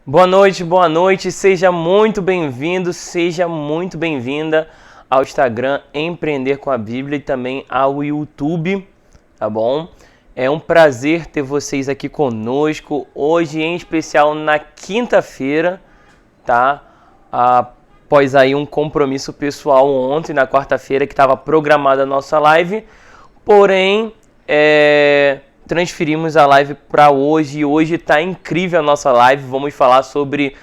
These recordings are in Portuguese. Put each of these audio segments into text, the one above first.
Boa noite, seja muito bem-vindo, seja muito bem-vinda ao Instagram Empreender com a Bíblia e também ao YouTube, tá bom? É um prazer ter vocês aqui conosco, hoje em especial na quinta-feira, tá? Após aí um compromisso pessoal ontem, na quarta-feira, que estava programada a nossa live, porém, transferimos a live para hoje e hoje está incrível a nossa live. Vamos falar sobre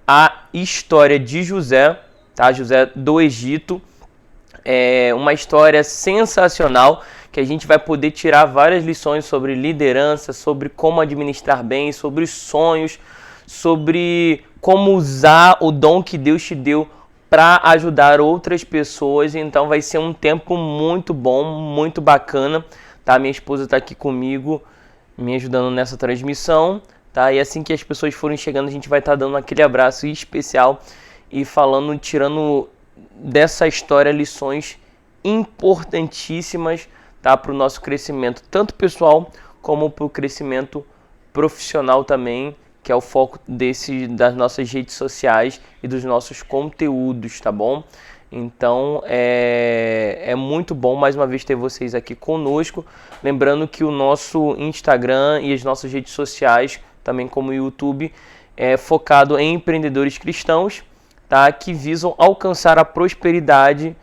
a história de José, tá? José do Egito. É uma história sensacional que a gente vai poder tirar várias lições sobre liderança, sobre como administrar bem, sobre sonhos, sobre como usar o dom que Deus te deu para ajudar outras pessoas. Então vai ser um tempo muito bom, muito bacana. Tá? Minha esposa está aqui comigo, me ajudando nessa transmissão, tá? E assim que as pessoas forem chegando, a gente vai estar dando aquele abraço especial e falando, tirando dessa história lições importantíssimas, tá? Para o nosso crescimento, tanto pessoal como para o crescimento profissional também, que é o foco das nossas redes sociais e dos nossos conteúdos, tá bom? Então é muito bom mais uma vez ter vocês aqui conosco. Lembrando que o nosso Instagram e as nossas redes sociais, também como o YouTube, é focado em empreendedores cristãos, tá? Que visam alcançar a prosperidade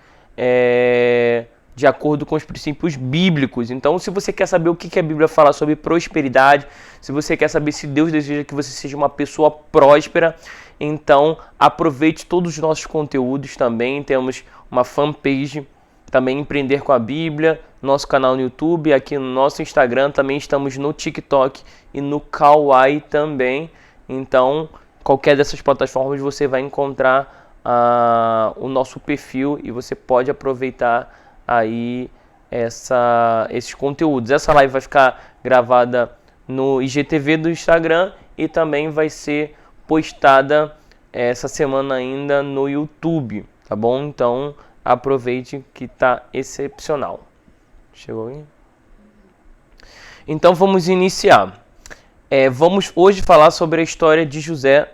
de acordo com os princípios bíblicos. Então, se você quer saber o que a Bíblia fala sobre prosperidade, se você quer saber se Deus deseja que você seja uma pessoa próspera, então aproveite todos os nossos conteúdos também. Temos uma fanpage, também Empreender com a Bíblia, nosso canal no YouTube, aqui no nosso Instagram, também estamos no TikTok e no Kawaii também. Então, qualquer dessas plataformas você vai encontrar o nosso perfil e você pode aproveitar aí esses conteúdos. Essa live vai ficar gravada no IGTV do Instagram e também vai ser postada essa semana ainda no YouTube, tá bom? Então aproveite que tá excepcional. Chegou aí? Então vamos iniciar. Vamos hoje falar sobre a história de José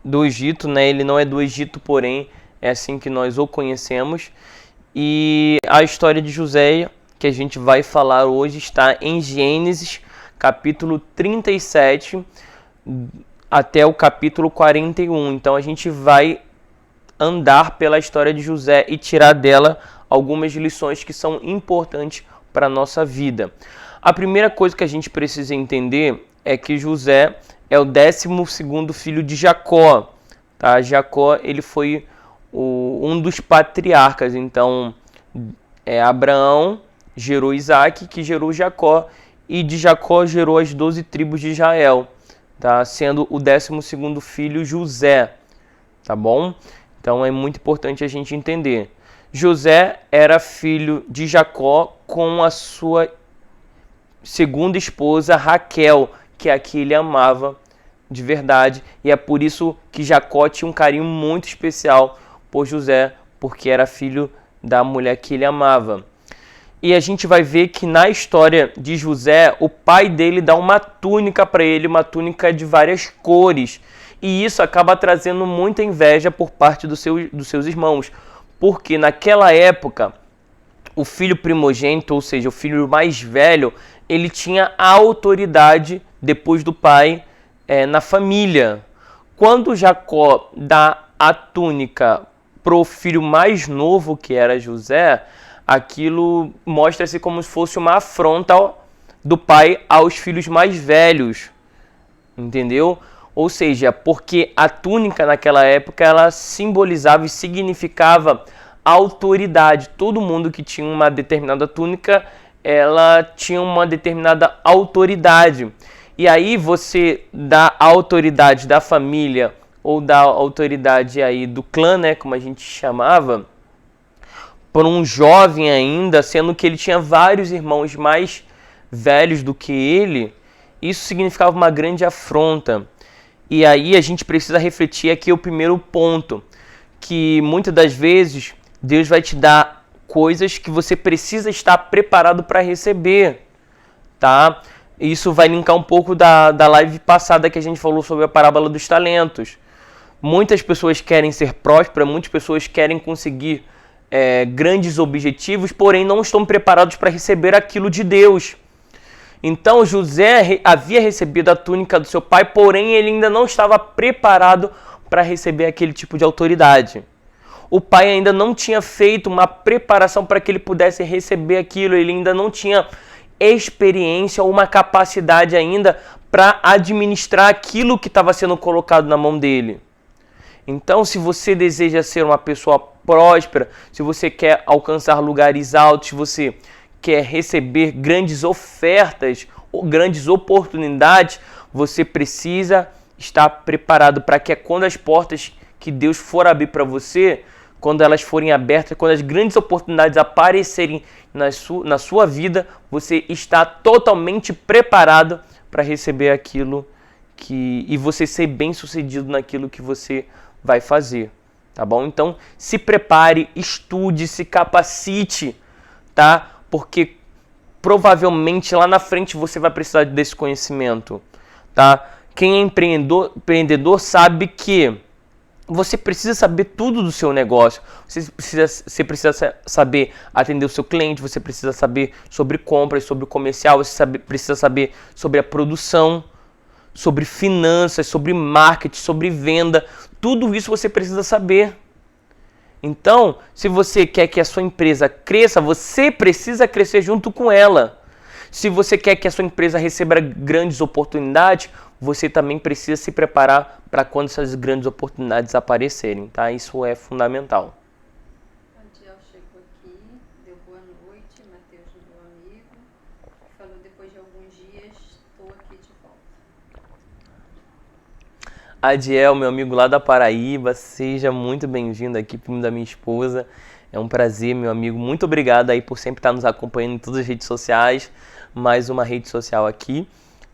do Egito, né? Ele não é do Egito, porém é assim que nós o conhecemos. E a história de José que a gente vai falar hoje está em Gênesis, capítulo 37 até o capítulo 41. Então a gente vai andar pela história de José e tirar dela algumas lições que são importantes para a nossa vida. A primeira coisa que a gente precisa entender é que José é o 12º filho de Jacó. Tá? Jacó ele foi um dos patriarcas. Então Abraão gerou Isaac, que gerou Jacó, e de Jacó gerou as 12 tribos de Israel, tá? Sendo o 12º filho José, tá bom? Então é muito importante a gente entender. José era filho de Jacó com a sua segunda esposa Raquel, que é a que ele amava de verdade, e é por isso que Jacó tinha um carinho muito especial por José, porque era filho da mulher que ele amava. E a gente vai ver que na história de José, o pai dele dá uma túnica para ele, uma túnica de várias cores. E isso acaba trazendo muita inveja por parte dos seus irmãos. Porque naquela época, o filho primogênito, ou seja, o filho mais velho, ele tinha a autoridade depois do pai na família. Quando Jacó dá a túnica pro filho mais novo, que era José, aquilo mostra-se como se fosse uma afronta do pai aos filhos mais velhos, entendeu? Ou seja, porque a túnica naquela época ela simbolizava e significava autoridade. Todo mundo que tinha uma determinada túnica, ela tinha uma determinada autoridade. E aí você dá a autoridade da família ou da autoridade aí do clã, né, como a gente chamava, por um jovem ainda, sendo que ele tinha vários irmãos mais velhos do que ele, isso significava uma grande afronta. E aí a gente precisa refletir aqui o primeiro ponto, que muitas das vezes Deus vai te dar coisas que você precisa estar preparado para receber, tá? Isso vai linkar um pouco da live passada que a gente falou sobre a parábola dos talentos. Muitas pessoas querem ser prósperas, muitas pessoas querem conseguir grandes objetivos, porém não estão preparados para receber aquilo de Deus. Então José havia recebido a túnica do seu pai, porém ele ainda não estava preparado para receber aquele tipo de autoridade. O pai ainda não tinha feito uma preparação para que ele pudesse receber aquilo, ele ainda não tinha experiência ou uma capacidade ainda para administrar aquilo que estava sendo colocado na mão dele. Então, se você deseja ser uma pessoa próspera, se você quer alcançar lugares altos, se você quer receber grandes ofertas ou grandes oportunidades, você precisa estar preparado para que quando as portas que Deus for abrir para você, quando elas forem abertas, quando as grandes oportunidades aparecerem na sua vida, você está totalmente preparado para receber aquilo e você ser bem sucedido naquilo que você vai fazer, tá bom? Então, se prepare, estude, se capacite, tá? Porque provavelmente lá na frente você vai precisar desse conhecimento, tá? Quem é empreendedor sabe que você precisa saber tudo do seu negócio. Você precisa saber atender o seu cliente, você precisa saber sobre compras, sobre o comercial, você precisa saber sobre a produção, sobre finanças, sobre marketing, sobre venda. Tudo isso você precisa saber. Então, se você quer que a sua empresa cresça, você precisa crescer junto com ela. Se você quer que a sua empresa receba grandes oportunidades, você também precisa se preparar para quando essas grandes oportunidades aparecerem, tá? Isso é fundamental. Adiel chegou aqui, deu boa noite, Matheus, meu amigo, falou depois de alguns dias, estou aqui de volta. Adiel, meu amigo lá da Paraíba, seja muito bem-vindo aqui, primo da minha esposa. É um prazer, meu amigo. Muito obrigado aí por sempre estar nos acompanhando em todas as redes sociais. Mais uma rede social aqui,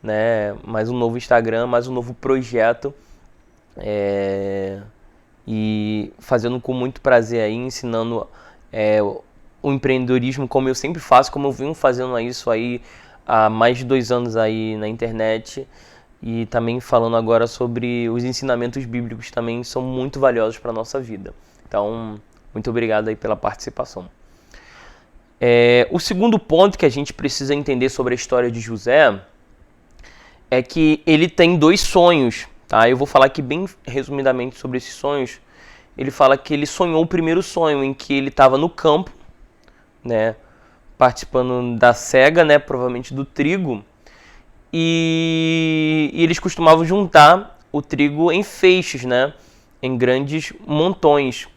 né? Mais um novo Instagram, mais um novo projeto. E fazendo com muito prazer aí, ensinando o empreendedorismo como eu sempre faço, como eu venho fazendo isso aí há mais de 2 anos aí na internet. E também falando agora sobre os ensinamentos bíblicos também são muito valiosos para a nossa vida. Então, muito obrigado aí pela participação. O segundo ponto que a gente precisa entender sobre a história de José é que ele tem 2 sonhos, tá? Eu vou falar aqui bem resumidamente sobre esses sonhos. Ele fala que ele sonhou o primeiro sonho em que ele estava no campo, né, participando da cega, né, provavelmente do trigo, e eles costumavam juntar o trigo em feixes, né, em grandes montões.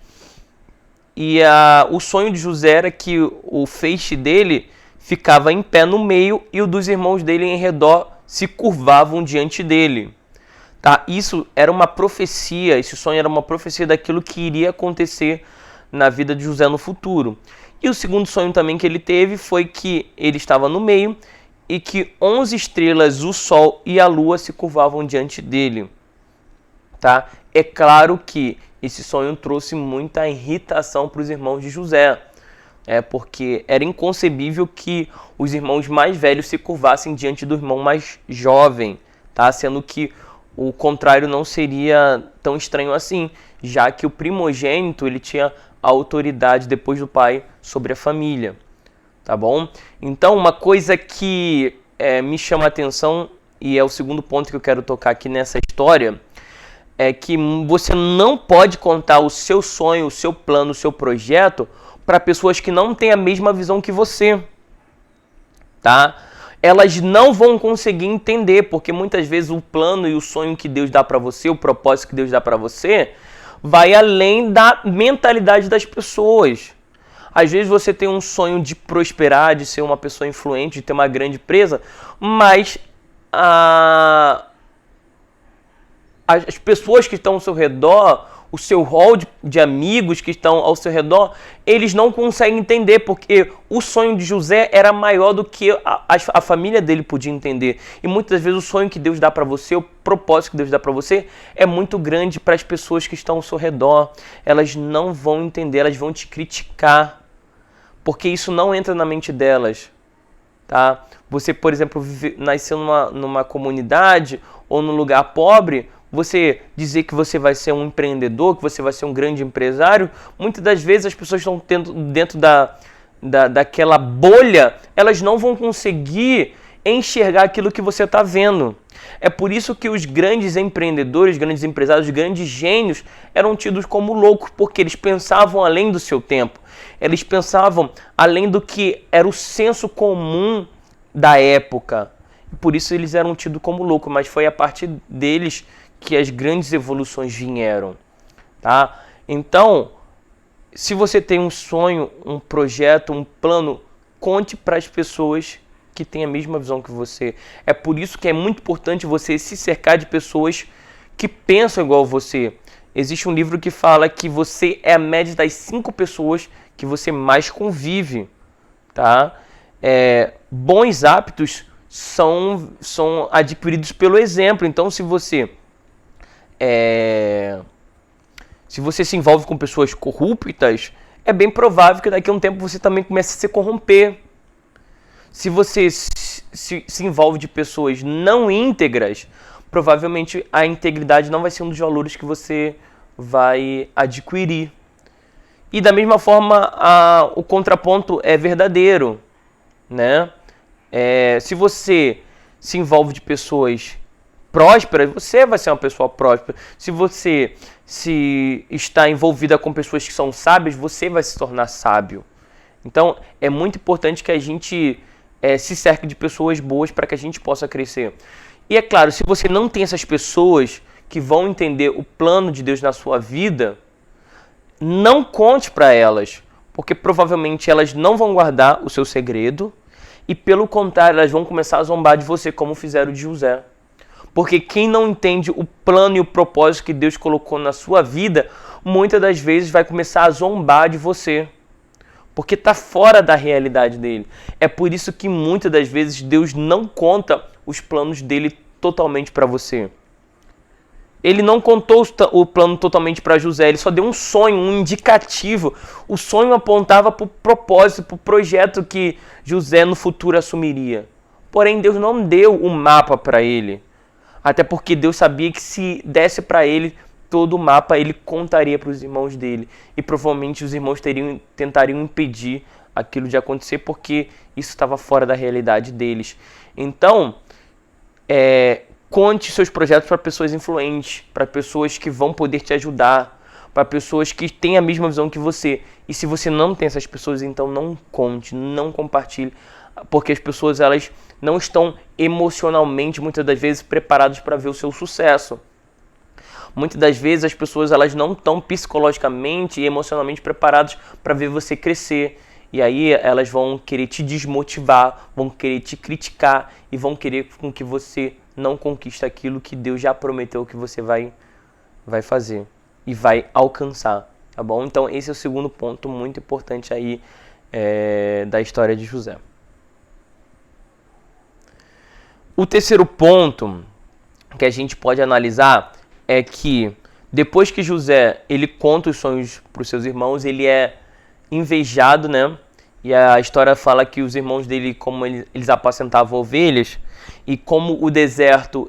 E o sonho de José era que o feixe dele ficava em pé no meio e o dos irmãos dele em redor se curvavam diante dele. Tá? Isso era uma profecia, esse sonho era uma profecia daquilo que iria acontecer na vida de José no futuro. E o segundo sonho também que ele teve foi que ele estava no meio e que 11 estrelas, o sol e a lua se curvavam diante dele. Tá? É claro que esse sonho trouxe muita irritação para os irmãos de José, porque era inconcebível que os irmãos mais velhos se curvassem diante do irmão mais jovem, tá? Sendo que o contrário não seria tão estranho assim, já que o primogênito ele tinha a autoridade depois do pai sobre a família, tá bom? Então, uma coisa que me chama a atenção, e é o segundo ponto que eu quero tocar aqui nessa história, é que você não pode contar o seu sonho, o seu plano, o seu projeto para pessoas que não têm a mesma visão que você, tá? Elas não vão conseguir entender, porque muitas vezes o plano e o sonho que Deus dá para você, o propósito que Deus dá para você, vai além da mentalidade das pessoas. Às vezes você tem um sonho de prosperar, de ser uma pessoa influente, de ter uma grande empresa, mas as pessoas que estão ao seu redor, o seu hall de amigos que estão ao seu redor, eles não conseguem entender, porque o sonho de José era maior do que a família dele podia entender. E muitas vezes o sonho que Deus dá para você, o propósito que Deus dá para você, é muito grande para as pessoas que estão ao seu redor. Elas não vão entender, elas vão te criticar, porque isso não entra na mente delas. tá? Você, por exemplo, nasceu numa comunidade ou num lugar pobre, você dizer que você vai ser um empreendedor, que você vai ser um grande empresário, muitas das vezes as pessoas estão dentro daquela bolha, elas não vão conseguir enxergar aquilo que você está vendo. É por isso que os grandes empreendedores, grandes empresários, grandes gênios eram tidos como loucos, porque eles pensavam além do seu tempo. Eles pensavam além do que era o senso comum da época. Por isso eles eram tidos como loucos, mas foi a partir deles que as grandes evoluções vieram, tá? Então, se você tem um sonho, um projeto, um plano, conte para as pessoas que têm a mesma visão que você. É por isso que é muito importante você se cercar de pessoas que pensam igual a você. Existe um livro que fala que você é a média das 5 pessoas que você mais convive, tá? Bons hábitos são adquiridos pelo exemplo. Então, se você se envolve com pessoas corruptas, é bem provável que daqui a um tempo você também comece a se corromper. Se você se envolve de pessoas não íntegras, provavelmente a integridade não vai ser um dos valores que você vai adquirir. E da mesma forma, o contraponto é verdadeiro, né? Se você se envolve de pessoas prósperas, você vai ser uma pessoa próspera. Se você se está envolvida com pessoas que são sábias, você vai se tornar sábio. Então, é muito importante que a gente se cerque de pessoas boas para que a gente possa crescer. E é claro, se você não tem essas pessoas que vão entender o plano de Deus na sua vida, não conte para elas, porque provavelmente elas não vão guardar o seu segredo e, pelo contrário, elas vão começar a zombar de você, como fizeram de José. Porque quem não entende o plano e o propósito que Deus colocou na sua vida, muitas das vezes vai começar a zombar de você. Porque está fora da realidade dele. É por isso que muitas das vezes Deus não conta os planos dele totalmente para você. Ele não contou o plano totalmente para José, ele só deu um sonho, um indicativo. O sonho apontava para o propósito, para o projeto que José no futuro assumiria. Porém, Deus não deu o mapa para ele. Até porque Deus sabia que se desse para ele todo o mapa, ele contaria para os irmãos dele. E provavelmente os irmãos tentariam impedir aquilo de acontecer, porque isso estava fora da realidade deles. Então, conte seus projetos para pessoas influentes, para pessoas que vão poder te ajudar, para pessoas que têm a mesma visão que você. E se você não tem essas pessoas, então não conte, não compartilhe, porque as pessoas elas não estão emocionalmente, muitas das vezes, preparadas para ver o seu sucesso. Muitas das vezes as pessoas elas não estão psicologicamente e emocionalmente preparadas para ver você crescer. E aí elas vão querer te desmotivar, vão querer te criticar e vão querer com que você não conquiste aquilo que Deus já prometeu que você vai fazer e vai alcançar, tá bom? Então esse é o segundo ponto muito importante aí da história de José. O terceiro ponto que a gente pode analisar é que depois que José ele conta os sonhos para os seus irmãos, ele é invejado, né? E a história fala que os irmãos dele, como eles apacentavam ovelhas, e como o deserto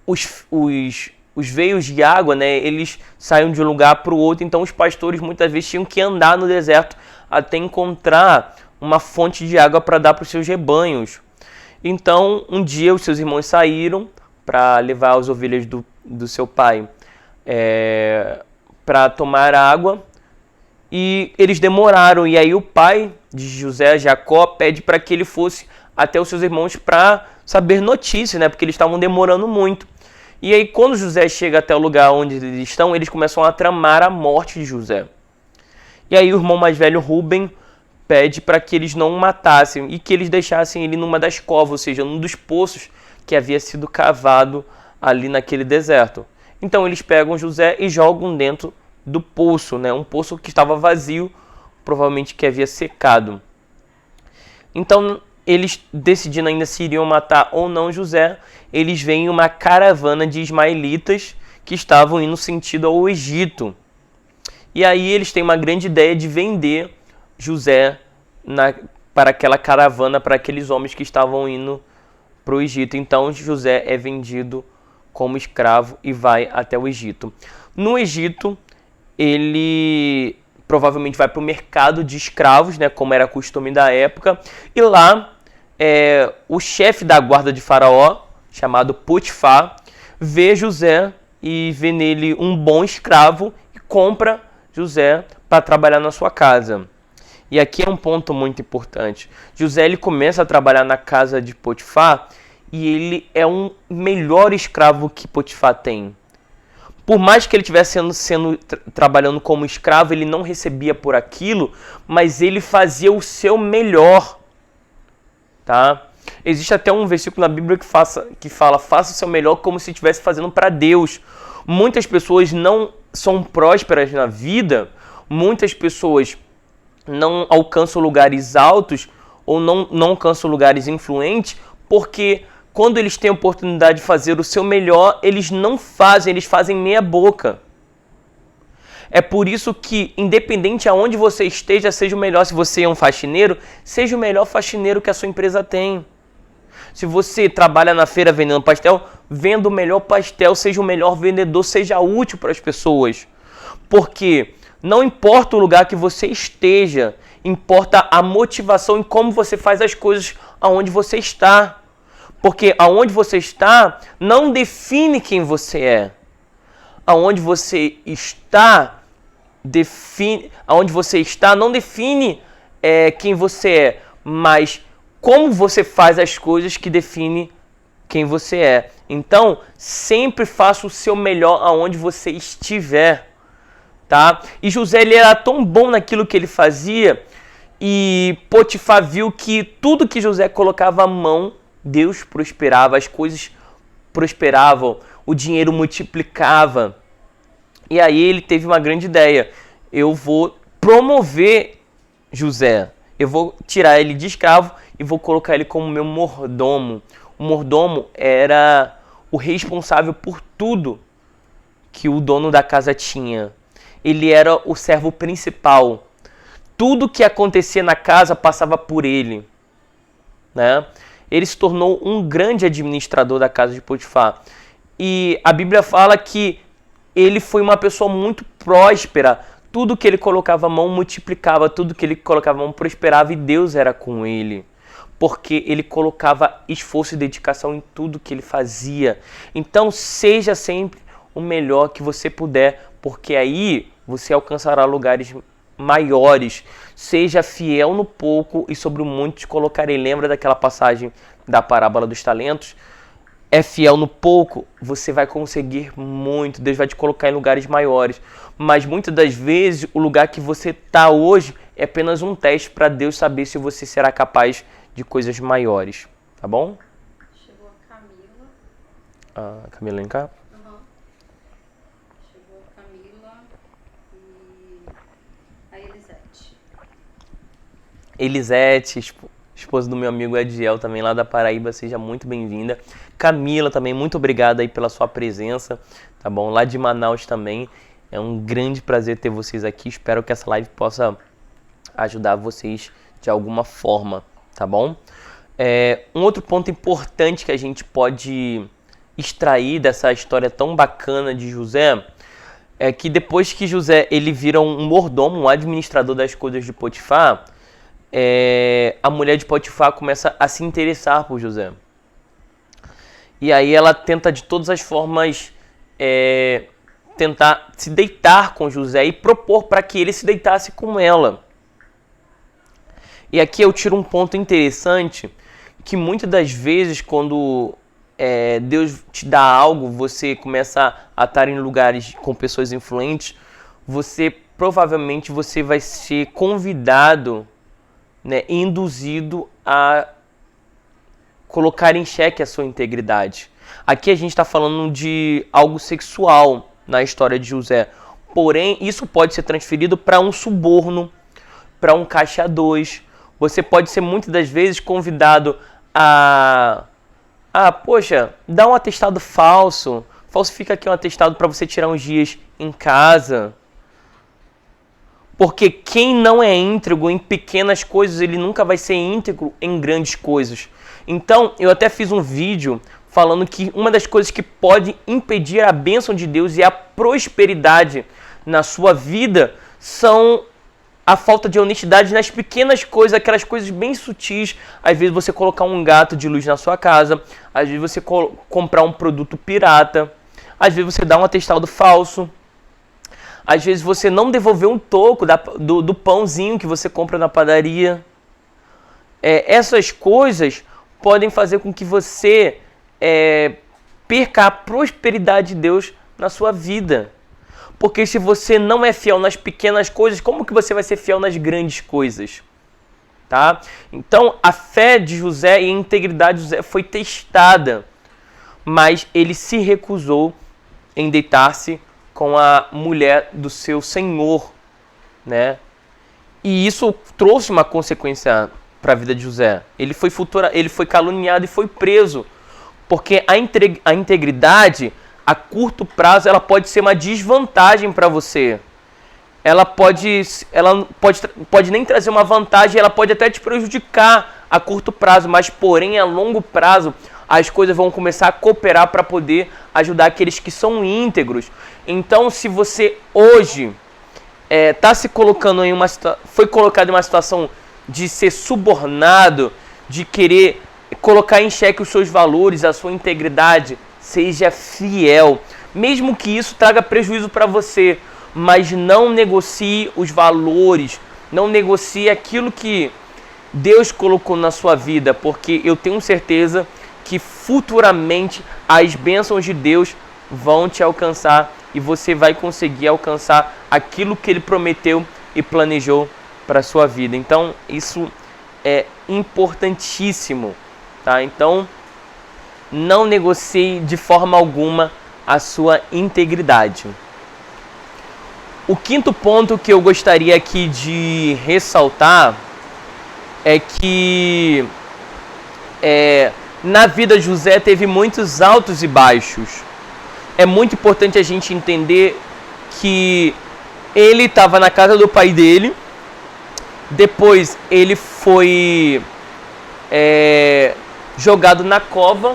os veios de água, né? Eles saíam de um lugar para o outro, então os pastores muitas vezes tinham que andar no deserto até encontrar uma fonte de água para dar para os seus rebanhos. Então, um dia os seus irmãos saíram para levar as ovelhas do seu pai para tomar água e eles demoraram. E aí o pai de José, Jacó, pede para que ele fosse até os seus irmãos para saber notícias, né? Porque eles estavam demorando muito. E aí quando José chega até o lugar onde eles estão, eles começam a tramar a morte de José. E aí o irmão mais velho, Rubem, pede para que eles não o matassem e que eles deixassem ele numa das covas, ou seja, num dos poços que havia sido cavado ali naquele deserto. Então eles pegam José e jogam dentro do poço, né? Um poço que estava vazio, provavelmente que havia secado. Então eles, decidindo ainda se iriam matar ou não José, eles veem uma caravana de ismaelitas que estavam indo sentido ao Egito. E aí eles têm uma grande ideia de vender José para aquela caravana, para aqueles homens que estavam indo para o Egito. Então José é vendido como escravo e vai até o Egito. No Egito, ele provavelmente vai para o mercado de escravos, né, como era costume da época, e lá o chefe da guarda de Faraó, chamado Potifar, vê José e vê nele um bom escravo e compra José para trabalhar na sua casa. E aqui é um ponto muito importante. José ele começa a trabalhar na casa de Potifar e ele é um melhor escravo que Potifar tem. Por mais que ele estivesse trabalhando como escravo, ele não recebia por aquilo, mas ele fazia o seu melhor. Tá? Existe até um versículo na Bíblia que fala, faça o seu melhor como se estivesse fazendo para Deus. Muitas pessoas não são prósperas na vida, muitas pessoas não alcançam lugares altos ou não alcançam lugares influentes, porque quando eles têm a oportunidade de fazer o seu melhor, eles não fazem, eles fazem meia boca. É por isso que, independente aonde você esteja, seja o melhor. Se você é um faxineiro, seja o melhor faxineiro que a sua empresa tem. Se você trabalha na feira vendendo pastel, venda o melhor pastel, seja o melhor vendedor, seja útil para as pessoas. Porque não importa o lugar que você esteja, importa a motivação em como você faz as coisas aonde você está. Porque aonde você está não define quem você é. Aonde você está não define quem você é, mas como você faz as coisas que define quem você é. Então, sempre faça o seu melhor aonde você estiver, tá? E José ele era tão bom naquilo que ele fazia, e Potifar viu que tudo que José colocava a mão, Deus prosperava, as coisas prosperavam, o dinheiro multiplicava. E aí ele teve uma grande ideia. Eu vou promover José. Eu vou tirar ele de escravo e vou colocar ele como meu mordomo. O mordomo era o responsável por tudo que o dono da casa tinha. Ele era o servo principal. Tudo que acontecia na casa passava por ele, né? Ele se tornou um grande administrador da casa de Potifar. E a Bíblia fala que ele foi uma pessoa muito próspera. Tudo que ele colocava a mão multiplicava, tudo que ele colocava a mão prosperava, e Deus era com ele. Porque ele colocava esforço e dedicação em tudo que ele fazia. Então seja sempre o melhor que você puder, porque aí você alcançará lugares maiores. Seja fiel no pouco e sobre o muito te colocarei. Lembra daquela passagem da parábola dos talentos? É fiel no pouco, você vai conseguir muito. Deus vai te colocar em lugares maiores. Mas muitas das vezes o lugar que você está hoje é apenas um teste para Deus saber se você será capaz de coisas maiores. Tá bom? Chegou a Camila. A Camila vem cá. Chegou a Camila e a Elisete. Elisete, esposa do meu amigo Ediel, também lá da Paraíba, seja muito bem-vinda. Camila também, muito obrigada aí pela sua presença, tá bom? Lá de Manaus também, é um grande prazer ter vocês aqui. Espero que essa live possa ajudar vocês de alguma forma, tá bom? Um outro ponto importante que a gente pode extrair dessa história tão bacana de José é que depois que José ele vira um mordomo, um administrador das coisas de Potifar, a mulher de Potifar começa a se interessar por José. E aí ela tenta de todas as formas tentar se deitar com José e propor para que ele se deitasse com ela. E aqui eu tiro um ponto interessante, que muitas das vezes quando Deus te dá algo, você começa a estar em lugares com pessoas influentes, provavelmente você vai ser convidado, né, induzido a colocar em xeque a sua integridade. Aqui a gente está falando de algo sexual na história de José. Porém, isso pode ser transferido para um suborno, para um caixa 2. Você pode ser muitas das vezes convidado poxa, dá um atestado falso. Falsifica aqui um atestado para você tirar uns dias em casa. Porque quem não é íntegro em pequenas coisas, ele nunca vai ser íntegro em grandes coisas. Então, eu até fiz um vídeo falando que uma das coisas que pode impedir a bênção de Deus e a prosperidade na sua vida são a falta de honestidade nas pequenas coisas, aquelas coisas bem sutis. Às vezes você colocar um gato de luz na sua casa, às vezes você comprar um produto pirata, às vezes você dar um atestado falso, às vezes você não devolver um toco do pãozinho que você compra na padaria. Essas coisas podem fazer com que você perca a prosperidade de Deus na sua vida. Porque se você não é fiel nas pequenas coisas, como que você vai ser fiel nas grandes coisas? Tá? Então, a fé de José e a integridade de José foi testada, mas ele se recusou em deitar-se com a mulher do seu senhor, né? E isso trouxe uma consequência para a vida de José. Ele foi caluniado e foi preso, porque a integridade a curto prazo ela pode ser uma desvantagem para você. Ela pode nem trazer uma vantagem, ela pode até te prejudicar a curto prazo, mas porém a longo prazo as coisas vão começar a cooperar para poder ajudar aqueles que são íntegros. Então, se você hoje foi colocado em uma situação de ser subornado, de querer colocar em xeque os seus valores, a sua integridade, seja fiel, mesmo que isso traga prejuízo para você, mas não negocie os valores, não negocie aquilo que Deus colocou na sua vida, porque eu tenho certeza que futuramente as bênçãos de Deus vão te alcançar e você vai conseguir alcançar aquilo que Ele prometeu e planejou para a sua vida. Então, isso é importantíssimo, tá? Então, não negocie de forma alguma a sua integridade. O quinto ponto que eu gostaria aqui de ressaltar é que na vida de José teve muitos altos e baixos. É muito importante a gente entender que ele estava na casa do pai dele, depois ele foi jogado na cova.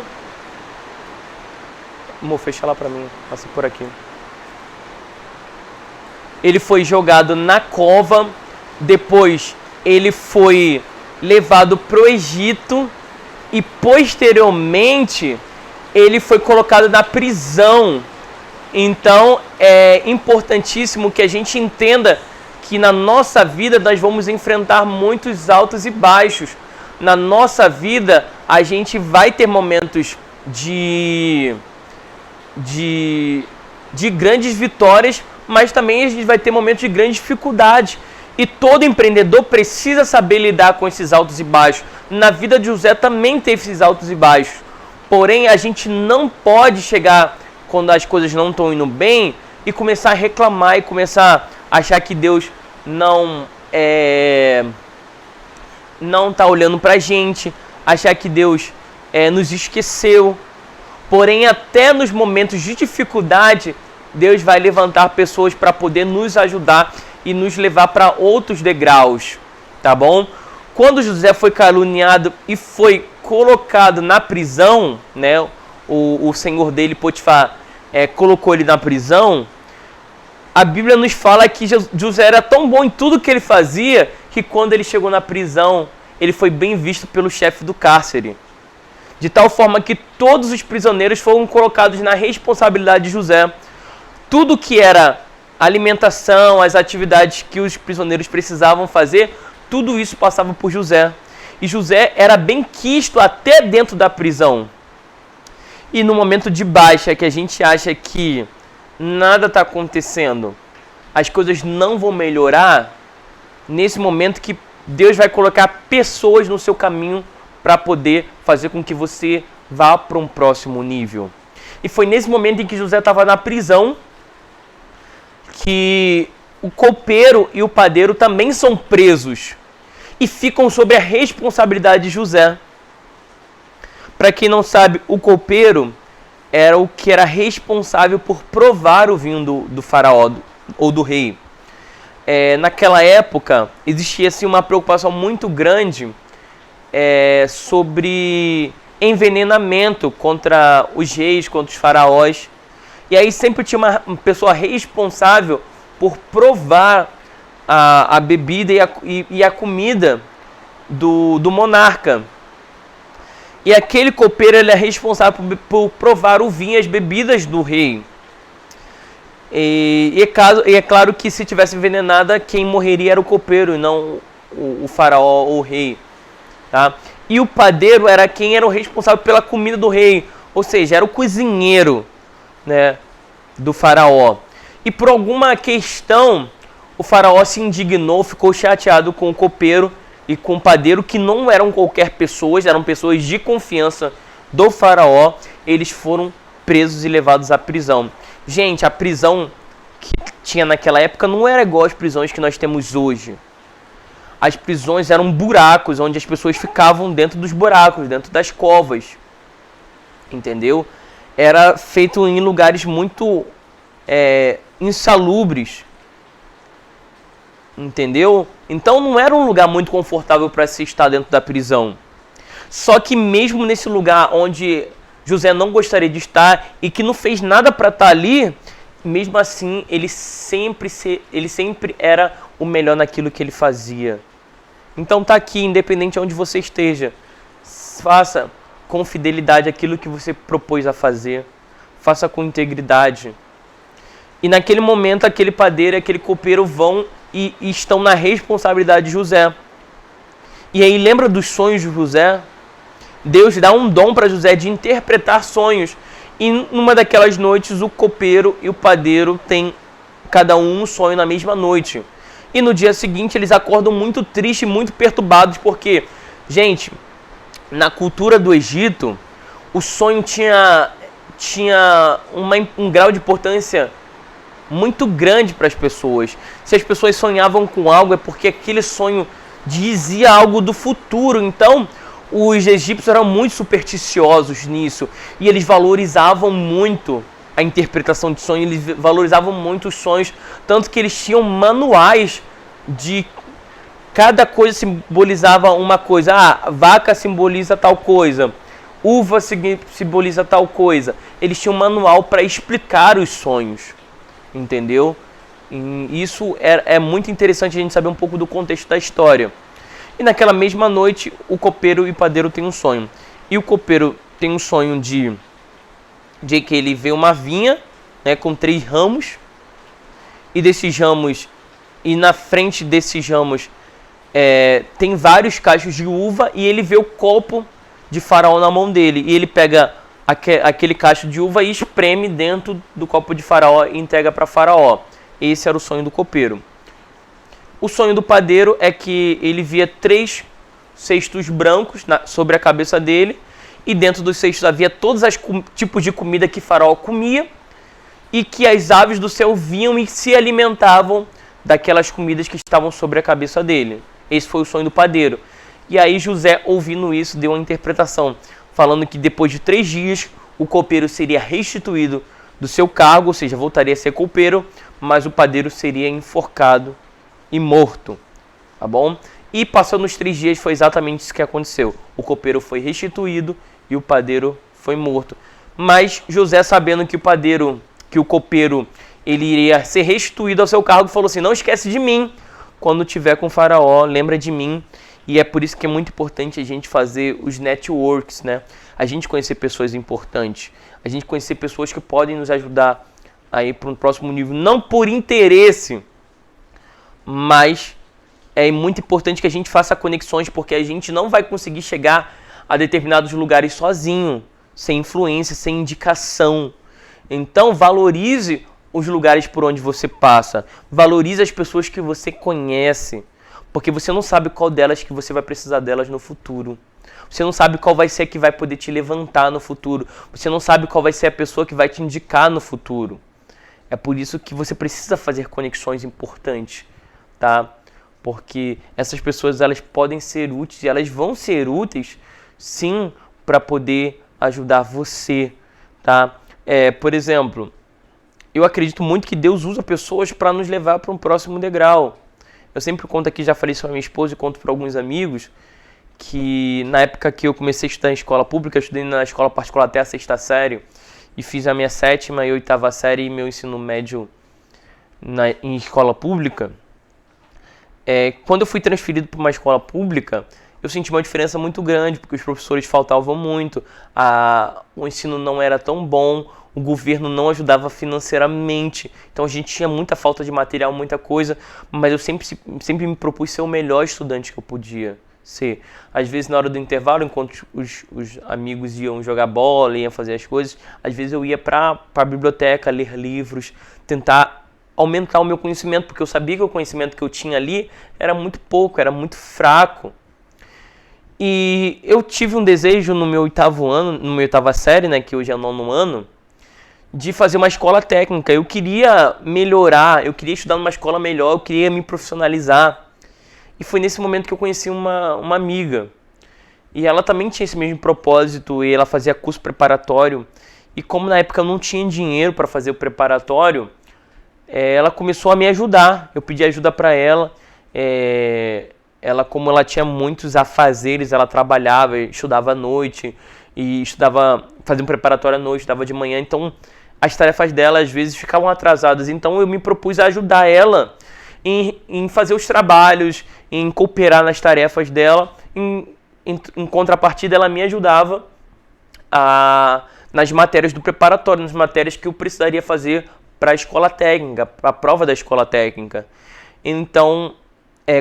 Amor, fecha lá pra mim, passa por aqui. Ele foi jogado na cova, depois ele foi levado pro Egito e posteriormente ele foi colocado na prisão. Então é importantíssimo que a gente entenda que na nossa vida nós vamos enfrentar muitos altos e baixos. Na nossa vida a gente vai ter momentos de grandes vitórias, mas também a gente vai ter momentos de grande dificuldade. E todo empreendedor precisa saber lidar com esses altos e baixos. Na vida de José também teve esses altos e baixos. Porém, a gente não pode chegar quando as coisas não estão indo bem e começar a reclamar e começar a achar que Deus não está olhando pra gente, achar que Deus nos esqueceu. Porém, até nos momentos de dificuldade, Deus vai levantar pessoas para poder nos ajudar e nos levar para outros degraus, tá bom? Quando José foi caluniado e foi colocado na prisão, né? O senhor dele, Potifar, colocou ele na prisão. A Bíblia nos fala que José era tão bom em tudo que ele fazia que quando ele chegou na prisão, ele foi bem visto pelo chefe do cárcere. De tal forma que todos os prisioneiros foram colocados na responsabilidade de José. Tudo que era alimentação, as atividades que os prisioneiros precisavam fazer, tudo isso passava por José. E José era bem quisto até dentro da prisão. E no momento de baixa, que a gente acha que nada está acontecendo, as coisas não vão melhorar, nesse momento que Deus vai colocar pessoas no seu caminho para poder fazer com que você vá para um próximo nível. E foi nesse momento em que José estava na prisão que o copeiro e o padeiro também são presos e ficam sob a responsabilidade de José. Para quem não sabe, o copeiro era o que era responsável por provar o vinho do faraó ou do rei. naquela época existia assim, uma preocupação muito grande sobre envenenamento contra os reis, contra os faraós. E aí sempre tinha uma pessoa responsável por provar a bebida e a comida do monarca. E aquele copeiro, ele é responsável por provar o vinho e as bebidas do rei. E é claro que se tivesse envenenada, quem morreria era o copeiro e não o faraó ou o rei. Tá? E o padeiro era quem era o responsável pela comida do rei, ou seja, era o cozinheiro, né, do faraó. E por alguma questão, o faraó se indignou, ficou chateado com o copeiro e com o padeiro, que não eram qualquer pessoas, eram pessoas de confiança do faraó. Eles foram presos e levados à prisão. Gente, a prisão que tinha naquela época não era igual às prisões que nós temos hoje. As prisões eram buracos, onde as pessoas ficavam dentro dos buracos, dentro das covas. Entendeu? Era feito em lugares muito insalubres. Entendeu? Então não era um lugar muito confortável para se estar dentro da prisão. Só que mesmo nesse lugar onde José não gostaria de estar e que não fez nada para estar ali, mesmo assim ele sempre era o melhor naquilo que ele fazia. Então tá aqui, independente de onde você esteja, faça com fidelidade aquilo que você propôs a fazer. Faça com integridade. E naquele momento, aquele padeiro e aquele copeiro vão e estão na responsabilidade de José. E aí, lembra dos sonhos de José? Deus dá um dom para José de interpretar sonhos. E numa daquelas noites, o copeiro e o padeiro têm cada um sonho na mesma noite. E no dia seguinte, eles acordam muito tristes, muito perturbados, porque, gente, na cultura do Egito, o sonho tinha um grau de importância muito grande para as pessoas. Se as pessoas sonhavam com algo, é porque aquele sonho dizia algo do futuro. Então, os egípcios eram muito supersticiosos nisso. E eles valorizavam muito a interpretação de sonho. Eles valorizavam muito os sonhos. Tanto que eles tinham manuais de cada coisa simbolizava uma coisa. Ah, vaca simboliza tal coisa. Uva simboliza tal coisa. Eles tinham um manual para explicar os sonhos. Entendeu? E isso é muito interessante a gente saber um pouco do contexto da história. E naquela mesma noite, o copeiro e o padeiro têm um sonho. E o copeiro tem um sonho de que ele vê uma vinha, né, com 3 ramos. E desses ramos, e na frente desses ramos, tem vários cachos de uva. E ele vê o copo de Faraó na mão dele. E ele pega aquele cacho de uva e espreme dentro do copo de Faraó e entrega para Faraó. Esse era o sonho do copeiro. O sonho do padeiro é que ele via 3 cestos brancos sobre a cabeça dele, e dentro dos cestos havia todos os tipos de comida que Faraó comia, e que as aves do céu vinham e se alimentavam daquelas comidas que estavam sobre a cabeça dele. Esse foi o sonho do padeiro. E aí José, ouvindo isso, deu uma interpretação, falando que depois de 3 dias o copeiro seria restituído do seu cargo, ou seja, voltaria a ser copeiro, mas o padeiro seria enforcado e morto, tá bom? E passando os 3 dias foi exatamente isso que aconteceu. O copeiro foi restituído e o padeiro foi morto. Mas José, sabendo que o copeiro, ele iria ser restituído ao seu cargo, falou assim: não esquece de mim quando tiver com o Faraó, lembra de mim. E é por isso que é muito importante a gente fazer os networks, né? A gente conhecer pessoas importantes, a gente conhecer pessoas que podem nos ajudar a ir para um próximo nível, não por interesse, mas é muito importante que a gente faça conexões, porque a gente não vai conseguir chegar a determinados lugares sozinho, sem influência, sem indicação. Então valorize os lugares por onde você passa, valorize as pessoas que você conhece, porque você não sabe qual delas que você vai precisar delas no futuro. Você não sabe qual vai ser a que vai poder te levantar no futuro. Você não sabe qual vai ser a pessoa que vai te indicar no futuro. É por isso que você precisa fazer conexões importantes, tá? Porque essas pessoas, elas podem ser úteis e elas vão ser úteis, sim, para poder ajudar você, tá? Por exemplo, eu acredito muito que Deus usa pessoas para nos levar para um próximo degrau. Eu sempre conto aqui, já falei isso para minha esposa e conto para alguns amigos, que na época que eu comecei a estudar em escola pública, eu estudei na escola particular até a 6ª série e fiz a minha 7ª e 8ª série e meu ensino médio em escola pública. Quando eu fui transferido para uma escola pública, eu senti uma diferença muito grande, porque os professores faltavam muito, o ensino não era tão bom, o governo não ajudava financeiramente, então a gente tinha muita falta de material, muita coisa, mas eu sempre me propus ser o melhor estudante que eu podia ser. Às vezes na hora do intervalo, enquanto os amigos iam jogar bola, iam fazer as coisas, às vezes eu ia para a biblioteca ler livros, tentar aumentar o meu conhecimento, porque eu sabia que o conhecimento que eu tinha ali era muito pouco, era muito fraco. E eu tive um desejo no meu 8º ano, no meu 8ª série, né, que hoje é o 9º ano, de fazer uma escola técnica. Eu queria melhorar, eu queria estudar numa escola melhor, eu queria me profissionalizar. E foi nesse momento que eu conheci uma amiga. E ela também tinha esse mesmo propósito, e ela fazia curso preparatório. E como na época eu não tinha dinheiro para fazer o preparatório, ela começou a me ajudar. Eu pedi ajuda para ela. Ela, como ela tinha muitos afazeres, ela trabalhava, estudava à noite, e fazia um preparatório à noite, estudava de manhã. Então, as tarefas dela, às vezes, ficavam atrasadas. Então, eu me propus a ajudar ela em fazer os trabalhos, em cooperar nas tarefas dela. Em contrapartida, ela me ajudava nas matérias do preparatório, nas matérias que eu precisaria fazer para a escola técnica, para a prova da escola técnica. Então,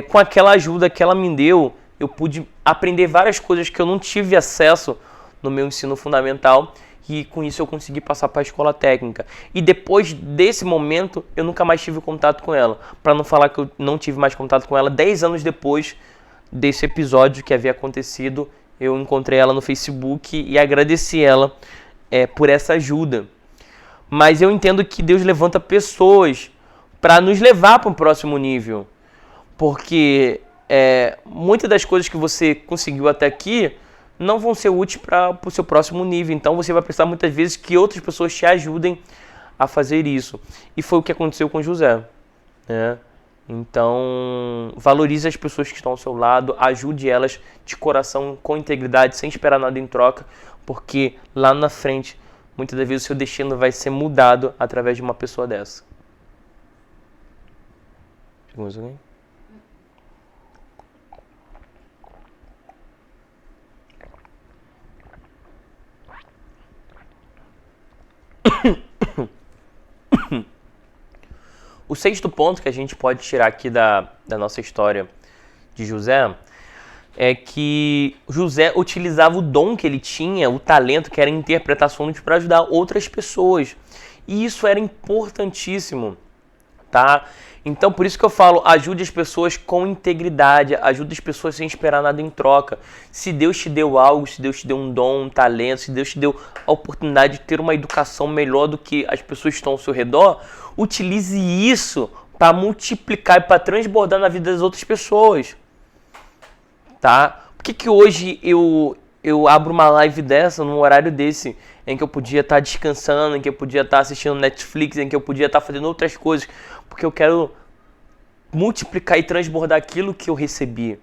com aquela ajuda que ela me deu, eu pude aprender várias coisas que eu não tive acesso no meu ensino fundamental, e com isso eu consegui passar para a escola técnica. E depois desse momento, eu nunca mais tive contato com ela. Para não falar que eu não tive mais contato com ela, 10 anos depois desse episódio que havia acontecido, eu encontrei ela no Facebook e agradeci ela por essa ajuda. Mas eu entendo que Deus levanta pessoas para nos levar para um próximo nível. Porque muitas das coisas que você conseguiu até aqui não vão ser úteis para o seu próximo nível. Então você vai precisar muitas vezes que outras pessoas te ajudem a fazer isso. E foi o que aconteceu com José, né? Então, valorize as pessoas que estão ao seu lado, ajude elas de coração, com integridade, sem esperar nada em troca, porque lá na frente, muitas das vezes o seu destino vai ser mudado através de uma pessoa dessa. Chegou mais alguém? O 6º ponto que a gente pode tirar aqui da nossa história de José é que José utilizava o dom que ele tinha, o talento, que era interpretar sonhos, para ajudar outras pessoas. E isso era importantíssimo, tá? Então, por isso que eu falo, ajude as pessoas com integridade, ajude as pessoas sem esperar nada em troca. Se Deus te deu algo, se Deus te deu um dom, um talento, se Deus te deu a oportunidade de ter uma educação melhor do que as pessoas que estão ao seu redor, utilize isso para multiplicar e para transbordar na vida das outras pessoas, tá? Por que hoje eu abro uma live dessa, num horário desse, em que eu podia estar descansando, em que eu podia estar assistindo Netflix, em que eu podia estar fazendo outras coisas, porque eu quero multiplicar e transbordar aquilo que eu recebi.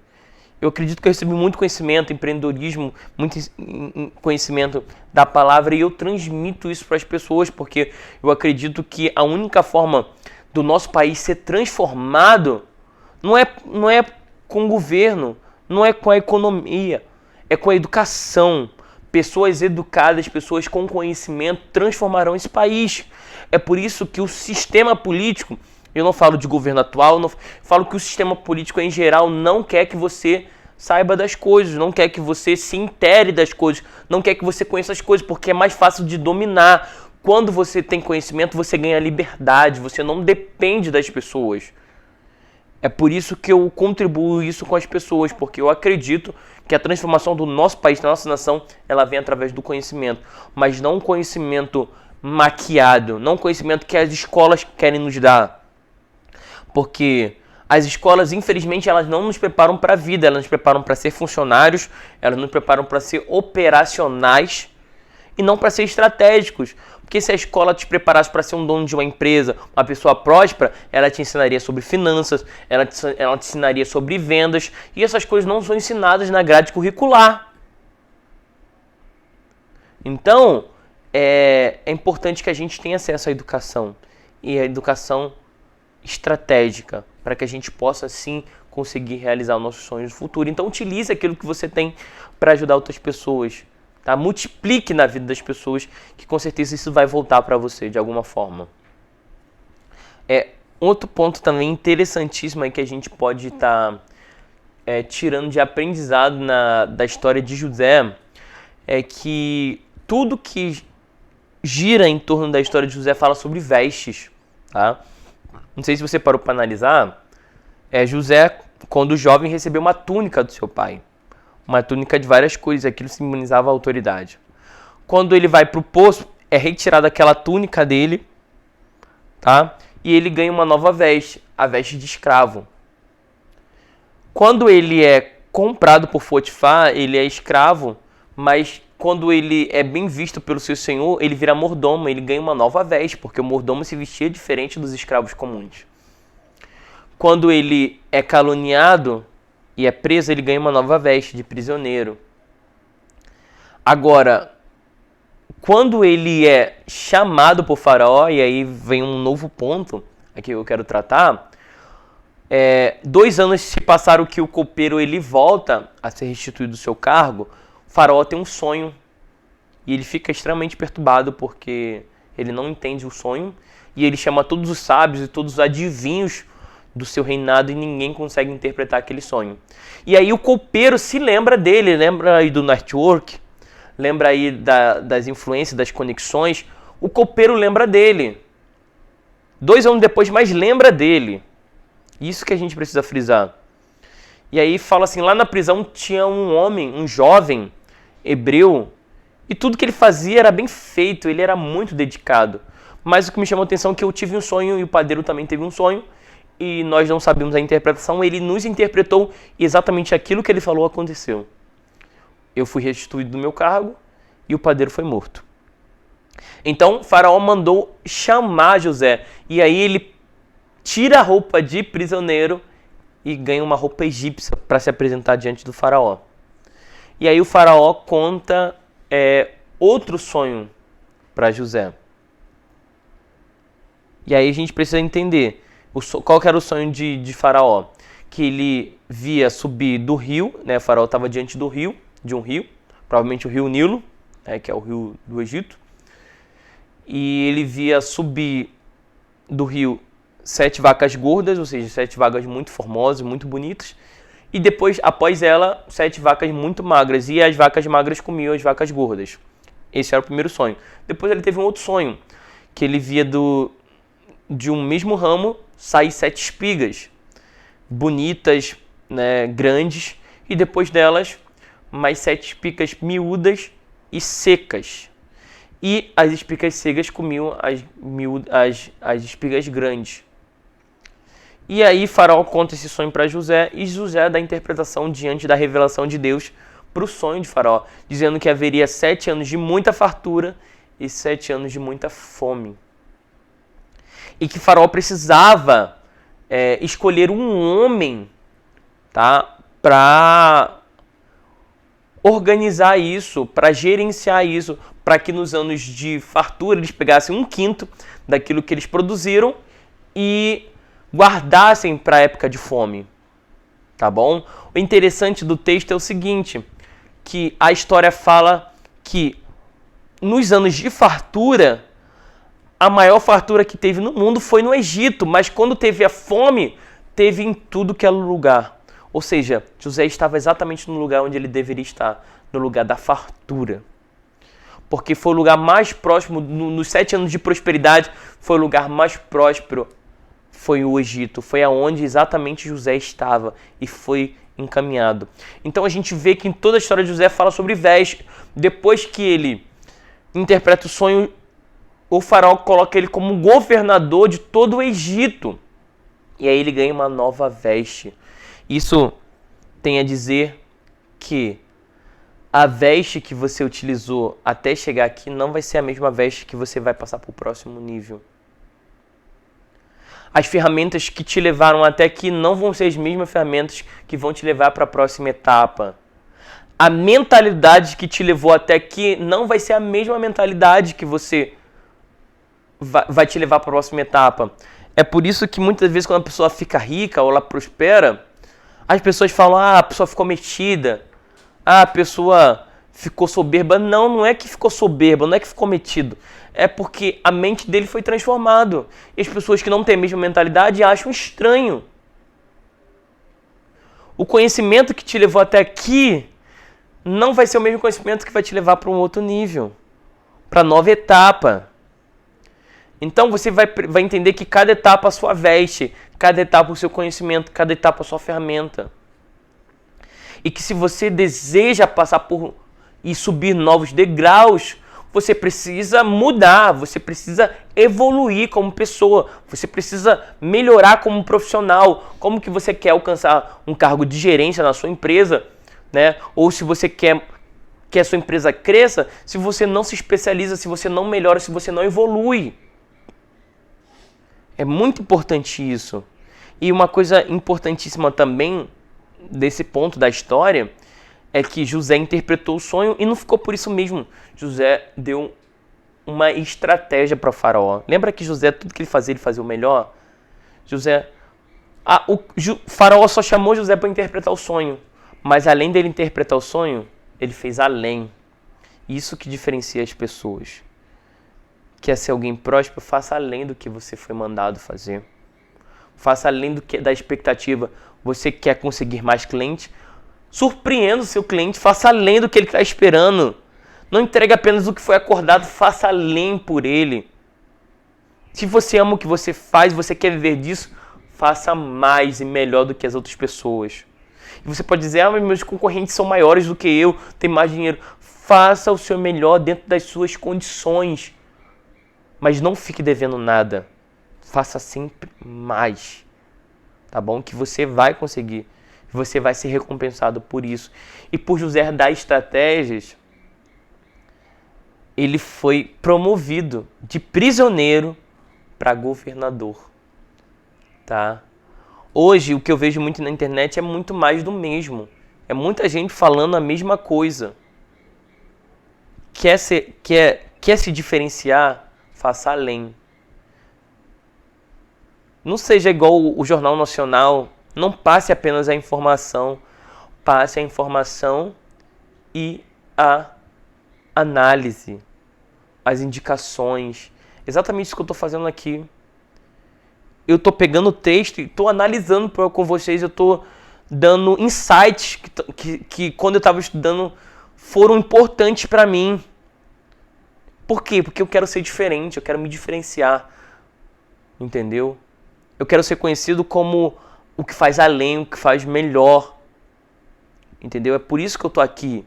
Eu acredito que eu recebi muito conhecimento, empreendedorismo, muito conhecimento da palavra, e eu transmito isso para as pessoas, porque eu acredito que a única forma do nosso país ser transformado não é com o governo, não é com a economia, é com a educação. Pessoas educadas, pessoas com conhecimento transformarão esse país. É por isso que o sistema político, eu não falo de governo atual, não falo que o sistema político em geral não quer que você saiba das coisas, não quer que você se intere das coisas, não quer que você conheça as coisas, porque é mais fácil de dominar. Quando você tem conhecimento, você ganha liberdade, você não depende das pessoas. É por isso que eu contribuo isso com as pessoas, porque eu acredito que a transformação do nosso país, da nossa nação, ela vem através do conhecimento, mas não um conhecimento maquiado, não um conhecimento que as escolas querem nos dar. Porque as escolas, infelizmente, elas não nos preparam para a vida, elas nos preparam para ser funcionários, elas nos preparam para ser operacionais e não para ser estratégicos. Porque se a escola te preparasse para ser um dono de uma empresa, uma pessoa próspera, ela te ensinaria sobre finanças, ela te ensinaria sobre vendas, e essas coisas não são ensinadas na grade curricular. Então, é importante que a gente tenha acesso à educação, e a educação estratégica, para que a gente possa, sim, conseguir realizar os nossos sonhos no futuro. Então, utilize aquilo que você tem para ajudar outras pessoas. Tá? Multiplique na vida das pessoas, que com certeza isso vai voltar para você de alguma forma. Outro ponto também interessantíssimo aí que a gente pode estar tirando de aprendizado da história de José é que tudo que gira em torno da história de José fala sobre vestes. Tá? Não sei se você parou para analisar, José, quando jovem, recebeu uma túnica do seu pai. Uma túnica de várias cores, aquilo simbolizava a autoridade. Quando ele vai para o poço, é retirada aquela túnica dele, tá? E ele ganha uma nova veste, a veste de escravo. Quando ele é comprado por Potifar, ele é escravo, mas quando ele é bem visto pelo seu senhor, ele vira mordomo, ele ganha uma nova veste, porque o mordomo se vestia diferente dos escravos comuns. Quando ele é caluniado e é preso, ele ganha uma nova veste de prisioneiro. Agora, quando ele é chamado por Faraó, e aí vem um novo ponto aqui que eu quero tratar, 2 anos se passaram que o copeiro ele volta a ser restituído do seu cargo, o Faraó tem um sonho e ele fica extremamente perturbado porque ele não entende o sonho e ele chama todos os sábios e todos os adivinhos do seu reinado e ninguém consegue interpretar aquele sonho. E aí o copeiro se lembra dele, lembra aí do network, lembra aí das influências, das conexões. O copeiro lembra dele. 2 anos depois, mas lembra dele. Isso que a gente precisa frisar. E aí fala assim, lá na prisão tinha um homem, um jovem hebreu, e tudo que ele fazia era bem feito, ele era muito dedicado. Mas o que me chamou a atenção é que eu tive um sonho e o padeiro também teve um sonho, e nós não sabemos a interpretação, ele nos interpretou exatamente aquilo que ele falou aconteceu. Eu fui restituído do meu cargo e o padeiro foi morto. Então, Faraó mandou chamar José, e aí ele tira a roupa de prisioneiro e ganha uma roupa egípcia para se apresentar diante do Faraó. E aí o Faraó conta outro sonho para José. E aí a gente precisa entender qual que era o sonho de Faraó. Que ele via subir do rio, né? O Faraó estava diante de um rio, provavelmente o rio Nilo, que é o rio do Egito. E ele via subir do rio 7 vacas gordas, ou seja, 7 vacas muito formosas, muito bonitas. E depois, após ela, 7 vacas muito magras. E as vacas magras comiam as vacas gordas. Esse era o primeiro sonho. Depois ele teve um outro sonho, que ele via de um mesmo ramo sair 7 espigas bonitas, né, grandes, e depois delas mais 7 espigas miúdas e secas. E as espigas secas comiam as espigas grandes. E aí Faraó conta esse sonho para José, e José dá a interpretação diante da revelação de Deus para o sonho de Faraó, dizendo que haveria 7 anos de muita fartura e 7 anos de muita fome. E que Faraó precisava escolher um homem, tá, para organizar isso, para gerenciar isso, para que nos anos de fartura eles pegassem 1/5 daquilo que eles produziram e guardassem para a época de fome, tá bom? O interessante do texto é o seguinte, que a história fala que nos anos de fartura, a maior fartura que teve no mundo foi no Egito, mas quando teve a fome, teve em tudo que era lugar. Ou seja, José estava exatamente no lugar onde ele deveria estar, no lugar da fartura. Porque foi o lugar mais próximo, nos 7 anos de prosperidade, foi o lugar mais próspero, foi o Egito, foi aonde exatamente José estava e foi encaminhado. Então a gente vê que em toda a história de José fala sobre vestes. Depois que ele interpreta o sonho, o faraó coloca ele como governador de todo o Egito. E aí ele ganha uma nova veste. Isso tem a dizer que a veste que você utilizou até chegar aqui não vai ser a mesma veste que você vai passar para o próximo nível. As ferramentas que te levaram até aqui não vão ser as mesmas ferramentas que vão te levar para a próxima etapa. A mentalidade que te levou até aqui não vai ser a mesma mentalidade que você vai te levar para a próxima etapa. É por isso que muitas vezes quando a pessoa fica rica ou ela prospera, as pessoas falam, a pessoa ficou metida, a pessoa ficou soberba. Não, não é que ficou soberba, não é que ficou metido. É porque a mente dele foi transformada. E as pessoas que não têm a mesma mentalidade acham estranho. O conhecimento que te levou até aqui não vai ser o mesmo conhecimento que vai te levar para um outro nível, para a nova etapa. Então você vai entender que cada etapa a sua veste, cada etapa o seu conhecimento, cada etapa a sua ferramenta. E que se você deseja passar por e subir novos degraus, você precisa mudar, você precisa evoluir como pessoa, você precisa melhorar como profissional. Como que você quer alcançar um cargo de gerência na sua empresa, né? Ou se você quer que a sua empresa cresça, se você não se especializa, se você não melhora, se você não evolui. É muito importante isso. E uma coisa importantíssima também desse ponto da história é que José interpretou o sonho e não ficou por isso mesmo. José deu uma estratégia para o faraó. Lembra que José, tudo que ele fazia o melhor? O faraó só chamou José para interpretar o sonho. Mas além dele interpretar o sonho, ele fez além. Isso que diferencia as pessoas. Quer ser alguém próspero, faça além do que você foi mandado fazer. Faça além da expectativa. Você quer conseguir mais clientes? Surpreenda o seu cliente, faça além do que ele está esperando. Não entregue apenas o que foi acordado, faça além por ele. Se você ama o que você faz, você quer viver disso, faça mais e melhor do que as outras pessoas. E você pode dizer, mas meus concorrentes são maiores do que eu, têm mais dinheiro. Faça o seu melhor dentro das suas condições. Mas não fique devendo nada. Faça sempre mais. Tá bom? Que você vai conseguir. Você vai ser recompensado por isso. E por José dar estratégias, ele foi promovido de prisioneiro para governador. Tá? Hoje, o que eu vejo muito na internet é muito mais do mesmo. É muita gente falando a mesma coisa. Quer se diferenciar? Faça além. Não seja igual o Jornal Nacional. Não passe apenas a informação. Passe a informação e a análise. As indicações. Exatamente isso que eu estou fazendo aqui. Eu estou pegando o texto e estou analisando com vocês. Eu estou dando insights que quando eu estava estudando foram importantes para mim. Por quê? Porque eu quero ser diferente, eu quero me diferenciar. Entendeu? Eu quero ser conhecido como o que faz além, o que faz melhor. Entendeu? É por isso que eu tô aqui.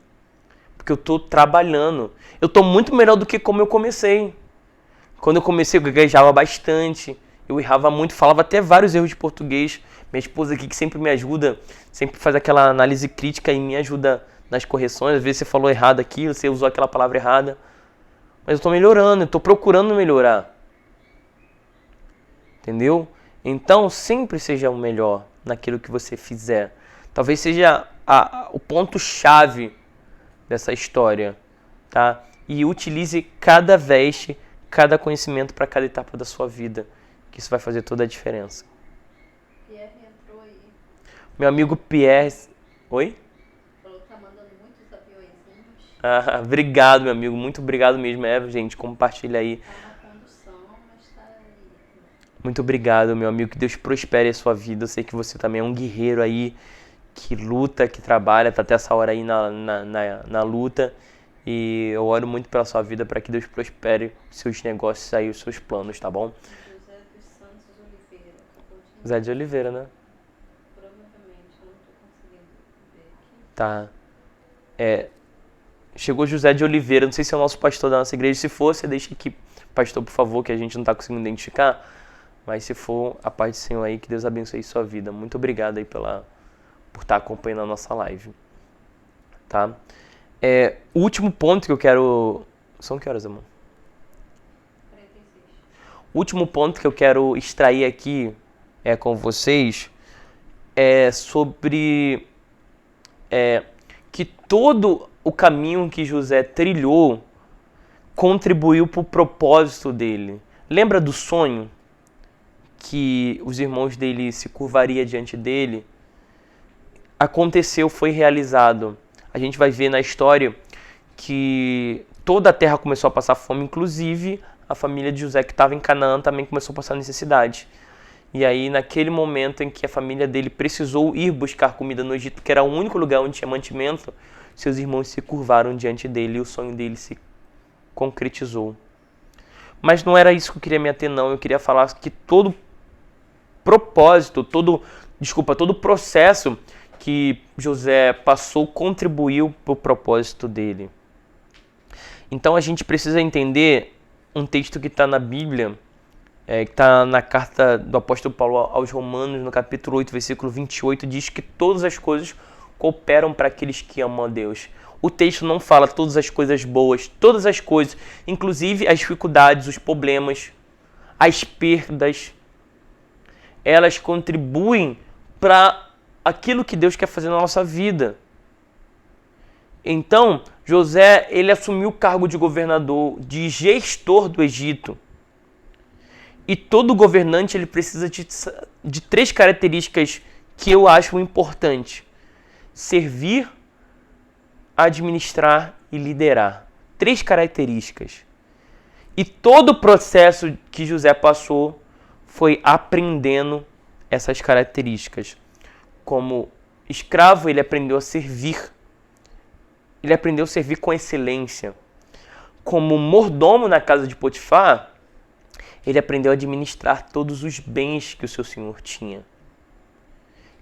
Porque eu tô trabalhando. Eu tô muito melhor do que como eu comecei. Quando eu comecei, eu gaguejava bastante. Eu errava muito, falava até vários erros de português. Minha esposa aqui que sempre me ajuda, sempre faz aquela análise crítica e me ajuda nas correções. Às vezes você falou errado aqui, você usou aquela palavra errada. Mas eu tô melhorando, eu tô procurando melhorar. Entendeu? Então, sempre seja o melhor naquilo que você fizer. Talvez seja o ponto-chave dessa história, tá? E utilize cada veste, cada conhecimento para cada etapa da sua vida, que isso vai fazer toda a diferença. Pierre entrou aí. Meu amigo Pierre... Oi? Falou que tá mandando muitos aviõezinhos. Obrigado, meu amigo. Muito obrigado mesmo, gente. Compartilha aí. Tá na condução, mas tá aí. Muito obrigado, meu amigo. Que Deus prospere a sua vida. Eu sei que você também é um guerreiro aí, que luta, que trabalha, tá até essa hora aí na luta. E eu oro muito pela sua vida, para que Deus prospere os seus negócios aí, os seus planos, tá bom? José dos Santos Oliveira. Acabou de... Zé de Oliveira, né? Provavelmente, eu não tô conseguindo ver aqui. Tá. Chegou José de Oliveira, não sei se é o nosso pastor da nossa igreja. Se for, você deixa aqui, pastor, por favor, que a gente não tá conseguindo identificar. Mas se for, a paz do Senhor aí, que Deus abençoe sua vida. Muito obrigado aí por estar acompanhando a nossa live. Tá? O último ponto que eu quero... São que horas, amor? 46. O último ponto que eu quero extrair aqui com vocês é sobre que todo o caminho que José trilhou contribuiu para o propósito dele. Lembra do sonho que os irmãos dele se curvariam diante dele? Aconteceu, foi realizado. A gente vai ver na história que toda a terra começou a passar fome, inclusive a família de José que estava em Canaã também começou a passar necessidade. E aí, naquele momento em que a família dele precisou ir buscar comida no Egito, que era o único lugar onde tinha mantimento, seus irmãos se curvaram diante dele e o sonho dele se concretizou. Mas não era isso que eu queria me ater, não. Eu queria falar que todo propósito, todo processo que José passou contribuiu para o propósito dele. Então a gente precisa entender um texto que está na Bíblia, que está na carta do apóstolo Paulo aos Romanos, no capítulo 8, versículo 28, diz que todas as coisas cooperam para aqueles que amam a Deus. O texto não fala todas as coisas boas, todas as coisas, inclusive as dificuldades, os problemas, as perdas, elas contribuem para aquilo que Deus quer fazer na nossa vida. Então, José, ele assumiu o cargo de governador, de gestor do Egito. E todo governante ele precisa de 3 características que eu acho importantes: servir, administrar e liderar. 3 características. E todo o processo que José passou foi aprendendo essas características. Como escravo, ele aprendeu a servir. Ele aprendeu a servir com excelência. Como mordomo na casa de Potifar, ele aprendeu a administrar todos os bens que o seu senhor tinha.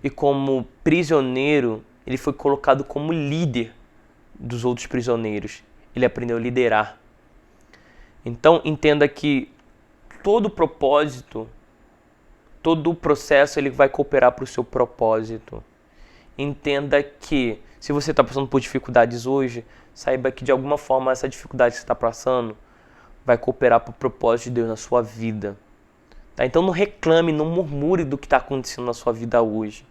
E como prisioneiro, ele foi colocado como líder dos outros prisioneiros. Ele aprendeu a liderar. Então, entenda que todo o propósito, todo o processo, ele vai cooperar para o seu propósito. Entenda que, se você está passando por dificuldades hoje, saiba que de alguma forma essa dificuldade que você está passando vai cooperar para o propósito de Deus na sua vida. Tá? Então não reclame, não murmure do que está acontecendo na sua vida hoje.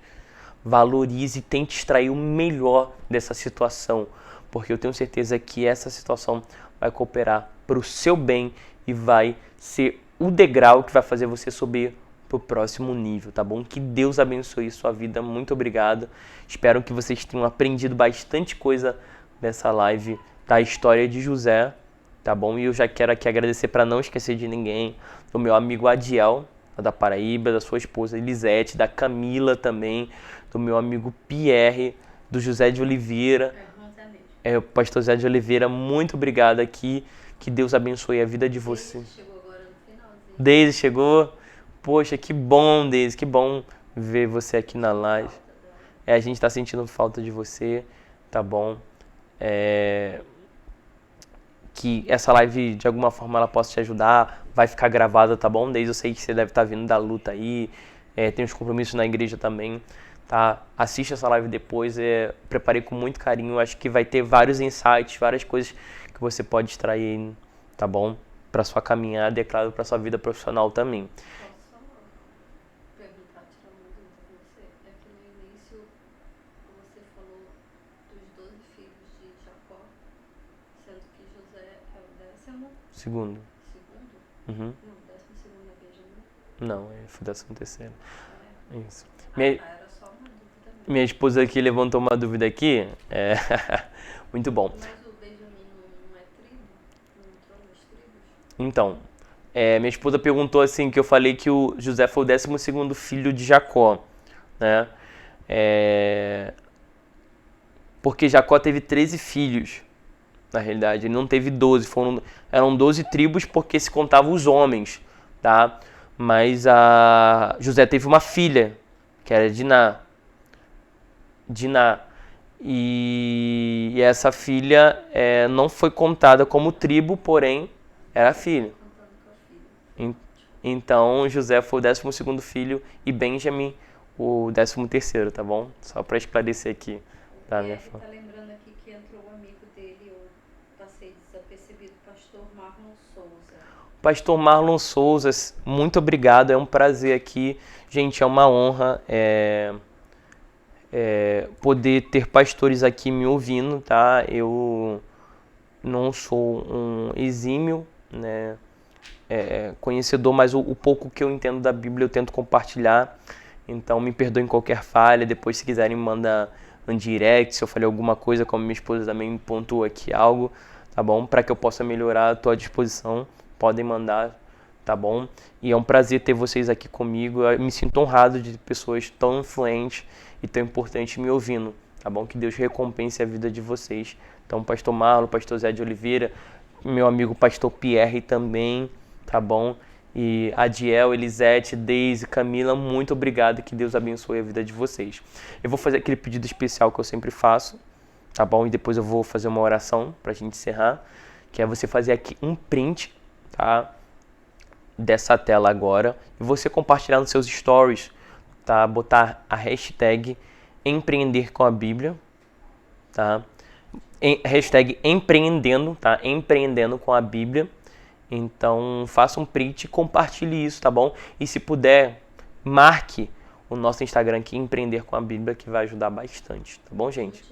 Valorize e tente extrair o melhor dessa situação, porque eu tenho certeza que essa situação vai cooperar para o seu bem e vai ser o degrau que vai fazer você subir para o próximo nível, tá bom? Que Deus abençoe sua vida. Muito obrigado. Espero que vocês tenham aprendido bastante coisa dessa live da história de José, tá bom? E eu já quero aqui agradecer, para não esquecer de ninguém, do meu amigo Adiel, da Paraíba, da sua esposa Elisete, da Camila também, do meu amigo Pierre, do José de Oliveira, o pastor José de Oliveira. Muito obrigado aqui. Que Deus abençoe a vida de você. Chegou agora no finalzinho. Deise chegou. Poxa, que bom, Deise, que bom ver você aqui na live. A gente tá sentindo falta de você, tá bom? Que essa live, de alguma forma, ela possa te ajudar, vai ficar gravada, tá bom? Deise, eu sei que você deve estar vindo da luta aí, tem os compromissos na igreja também, tá? Assiste essa live depois, preparei com muito carinho, acho que vai ter vários insights, várias coisas que você pode extrair, tá bom? Para sua caminhada e, é claro, para sua vida profissional também. Perguntar, tirar uma dúvida com você. É que no início você falou dos 12 filhos de Jacó, sendo que José é o 12º. Segundo. Uhum. Não, 12º é Benjamim. Não, foi 13º. Isso. Era só uma dúvida mesmo. Minha esposa aqui levantou uma dúvida aqui. Muito bom. Mas o Benjamim não é tribo? Não entrou nas tribos? Então, minha esposa perguntou assim, que eu falei que o José foi o 12º filho de Jacó, né? Porque Jacó teve 13 filhos, na realidade. Ele não teve 12, eram 12 tribos porque se contavam os homens, tá? Mas José teve uma filha, que era Diná. E essa filha não foi contada como tribo, porém era filha. Então José foi o 12º filho e Benjamim o 13º, tá bom? Só para esclarecer aqui da minha forma. Tá lembrando aqui que entrou o amigo dele Pastor Marlon Souza, muito obrigado, é um prazer aqui. Gente, é uma honra poder ter pastores aqui me ouvindo, tá? Eu não sou um exímio, né, conhecedor, mas o pouco que eu entendo da Bíblia eu tento compartilhar. Então me perdoem qualquer falha. Depois, se quiserem, manda um direct se eu falei alguma coisa, como minha esposa também me pontuou aqui algo, tá bom? Para que eu possa melhorar, estou à disposição. Podem mandar, tá bom? E é um prazer ter vocês aqui comigo. Eu me sinto honrado de ter pessoas tão influentes e tão importantes me ouvindo, tá bom? Que Deus recompense a vida de vocês. Então, pastor Marlon, pastor Zé de Oliveira, meu amigo pastor Pierre também, tá bom? E Adiel, Elisete, Deise, Camila, muito obrigado, que Deus abençoe a vida de vocês. Eu vou fazer aquele pedido especial que eu sempre faço, tá bom? E depois eu vou fazer uma oração pra gente encerrar, que é você fazer aqui um print, tá? Dessa tela agora, e você compartilhar nos seus stories, tá? Botar a hashtag Empreender com a Bíblia, tá? Hashtag empreendendo, tá? Empreendendo com a Bíblia. Então, faça um print e compartilhe isso, tá bom? E se puder, marque o nosso Instagram aqui, Empreender com a Bíblia, que vai ajudar bastante, tá bom, gente?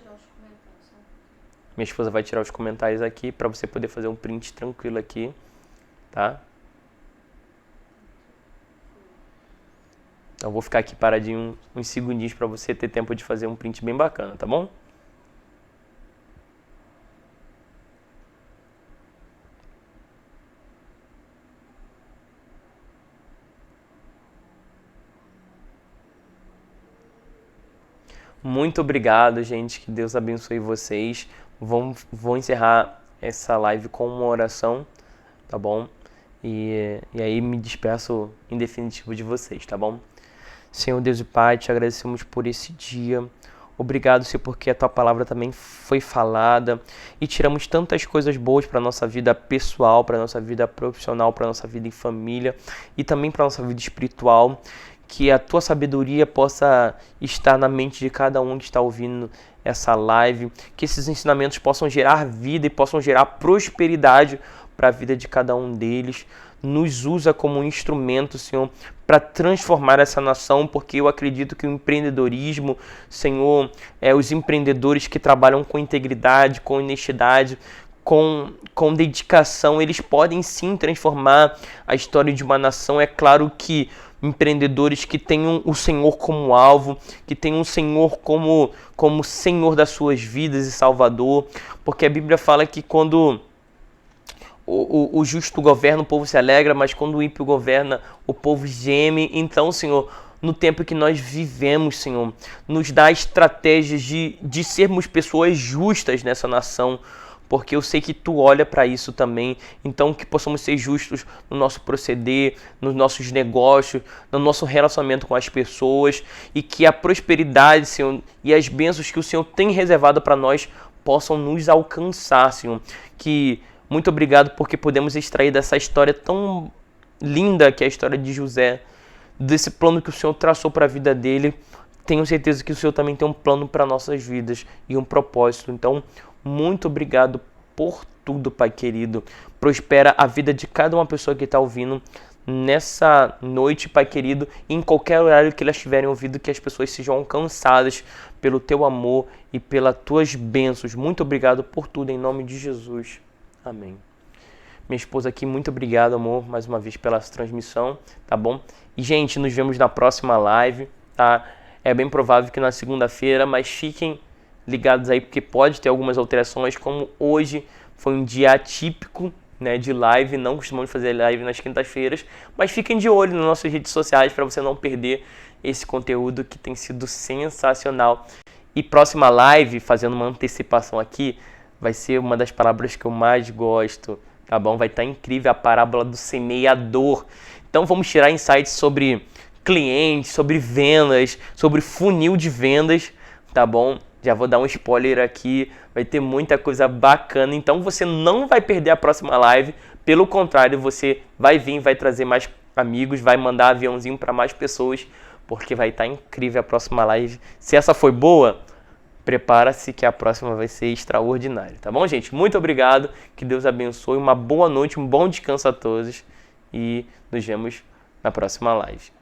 Minha esposa vai tirar os comentários aqui para você poder fazer um print tranquilo aqui, tá? Então, vou ficar aqui paradinho uns segundinhos para você ter tempo de fazer um print bem bacana, tá bom? Muito obrigado, gente. Que Deus abençoe vocês. Vou encerrar essa live com uma oração, tá bom? E aí me despeço em definitivo de vocês, tá bom? Senhor Deus e Pai, te agradecemos por esse dia. Obrigado, Senhor, porque a Tua palavra também foi falada e tiramos tantas coisas boas para a nossa vida pessoal, para a nossa vida profissional, para a nossa vida em família e também para a nossa vida espiritual. Que a Tua sabedoria possa estar na mente de cada um que está ouvindo essa live, que esses ensinamentos possam gerar vida e possam gerar prosperidade para a vida de cada um deles. Nos usa como um instrumento, Senhor, para transformar essa nação, porque eu acredito que o empreendedorismo, Senhor, os empreendedores que trabalham com integridade, com honestidade, com dedicação, eles podem sim transformar a história de uma nação. É claro que empreendedores que tenham o Senhor como alvo, que tenham o Senhor como Senhor das suas vidas e Salvador, porque a Bíblia fala que quando o justo governa, o povo se alegra, mas quando o ímpio governa, o povo geme. Então, Senhor, no tempo que nós vivemos, Senhor, nos dá estratégias de sermos pessoas justas nessa nação, porque eu sei que Tu olha para isso também. Então, que possamos ser justos no nosso proceder, nos nossos negócios, no nosso relacionamento com as pessoas, e que a prosperidade, Senhor, e as bênçãos que o Senhor tem reservado para nós possam nos alcançar, Senhor. Que muito obrigado porque podemos extrair dessa história tão linda que é a história de José, desse plano que o Senhor traçou para a vida dele. Tenho certeza que o Senhor também tem um plano para nossas vidas e um propósito. Então, muito obrigado por tudo, Pai querido. Prospera a vida de cada uma pessoa que está ouvindo nessa noite, Pai querido, e em qualquer horário que elas tiverem ouvido, que as pessoas sejam alcançadas pelo Teu amor e pelas Tuas bênçãos. Muito obrigado por tudo, em nome de Jesus. Amém. Minha esposa aqui, muito obrigado, amor, mais uma vez pela transmissão, tá bom? E, gente, nos vemos na próxima live, tá? É bem provável que na segunda-feira, mas fiquem ligados aí, porque pode ter algumas alterações, como hoje foi um dia atípico, né, de live, não costumamos fazer live nas quintas-feiras, mas fiquem de olho nas nossas redes sociais para você não perder esse conteúdo que tem sido sensacional. E próxima live, fazendo uma antecipação aqui, vai ser uma das palavras que eu mais gosto, tá bom? Vai estar incrível, a parábola do semeador. Então vamos tirar insights sobre clientes, sobre vendas, sobre funil de vendas, tá bom? Já vou dar um spoiler aqui, vai ter muita coisa bacana, então você não vai perder a próxima live, pelo contrário, você vai vir, vai trazer mais amigos, vai mandar aviãozinho para mais pessoas, porque vai estar incrível a próxima live. Se essa foi boa, prepara-se que a próxima vai ser extraordinária, tá bom, gente? Muito obrigado, que Deus abençoe, uma boa noite, um bom descanso a todos e nos vemos na próxima live.